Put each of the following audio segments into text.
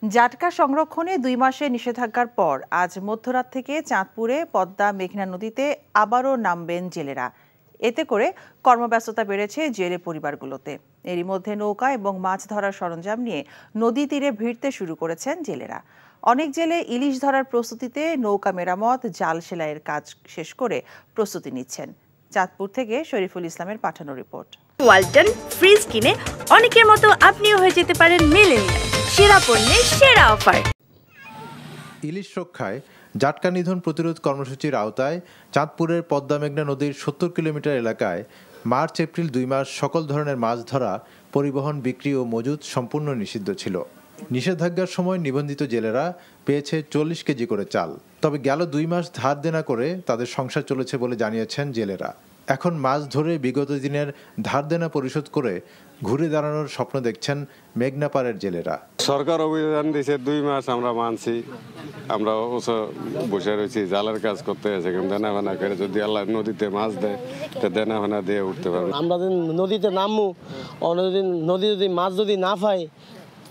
জাটকা সংরক্ষণে 2 মাসের নিষেধাজ্ঞার পর আজ মধ্যরাত থেকে চাঁদপুরে পদ্মা মেঘনা নদীতে আবারও নামবেন জেলেরা। এতে করে কর্মব্যস্ততা বেড়েছে জেলে পরিবারগুলোতে। এরই মধ্যে নৌকা এবং মাছ ধরার সরঞ্জাম নিয়ে নদী তীরে ভিড়তে শুরু করেছেন জেলেরা। অনেক জেলে ইলিশ ধরার প্রস্তুতিতে নৌকা মেরামত, জাল সেলাইয়ের কাজ শেষ করে প্রস্তুতি নিচ্ছেন। চাঁদপুর থেকে শরীফুল ইসলামের পাঠানো রিপোর্ট। ওয়ালটন ফ্রিজ কিনে অনেকের মতো আপনিও হয়ে যেতে পারেন মিলেনিয়াল। সেরা পণ্যের সেরা অফার। ইলিশ রক্ষায় জাটকা নিধন প্রতিরোধ কর্মসূচির আওতায় চাঁদপুরের পদ্মা মেঘনা নদীর 70 কিলোমিটার এলাকায় মার্চ এপ্রিল 2 মাস সকল ধরনের মাছ ধরা, পরিবহন, বিক্রি ও মজুত সম্পূর্ণ নিষিদ্ধ ছিল। নিষেধাজ্ঞার সময় নিবন্ধিত জেলেরা পেয়েছে 40 কেজি করে চাল। তবে গেল 2 মাস ধার দেনা করে তাদের সংসার চলেছে বলে জানিয়েছেন জেলেরা। এখন মাছ ধরে বিগত দিনের ধার দেনা পরিশোধ করে ঘুরে দাঁড়ানোর স্বপ্ন দেখছেন মেঘনা পাড়ের জেলেরা। সরকার অভিযান দিয়েছে 2 মাস, আমরা মানছি, আমরা বসে রয়েছি, জালের কাজ করতে আছে। দেনা ফেনা করে যদি আল্লাহ নদীতে মাছ দেয় তো দেনা ফেনা দিয়ে উঠতে পারবো। আমরা যদি নদীতে নামবো, নদী যদি মাছ যদি না পাই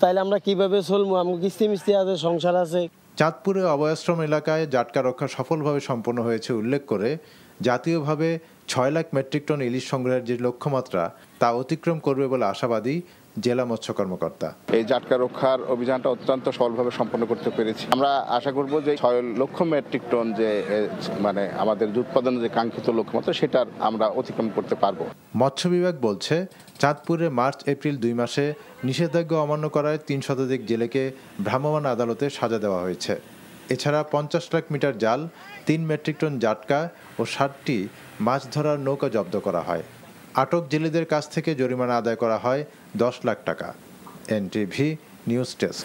তাহলে আমরা কিভাবে চলবো? আমার কিস্তি মিস্তি আছে, সংসার আছে। চাঁদপুরে অভয়াশ্রম এলাকায় জাটকা রক্ষা সফলভাবে সম্পন্ন হয়েছে উল্লেখ করে জাতীয়ভাবে 6 লাখ মেট্রিক টন ইলিশ সংগ্রহের যে লক্ষ্যমাত্রা তা অতিক্রম করবে বলে আশাবাদী জেলা মৎস্য কর্মকর্তা। এই জাটকা রক্ষার অভিযানটা অত্যন্ত সফলভাবে সম্পন্ন করতে পেরেছি। আমরা আশা করব যে 6 লক্ষ মেট্রিক টন যে মানে আমাদের উৎপাদনের যে কাঙ্ক্ষিত লক্ষ্যমাত্রা সেটার আমরা অতিক্রম করতে পারবো। মৎস্য বিভাগ বলছে চাঁদপুরে মার্চ এপ্রিল 2 মাসে নিষেধাজ্ঞা অমান্য করায় 3 শতাধিক জেলেকে ভ্রাম্যমাণ আদালতে সাজা দেওয়া হয়েছে। এছাড়া 50 লাখ মিটার জাল, 3 মেট্রিক টন জাটকা ও 60টি মাছ ধরার নৌকা জব্দ করা হয়। আটক জেলেদের কাছ থেকে জরিমানা আদায় করা হয় 10 লাখ টাকা। NTV news desk.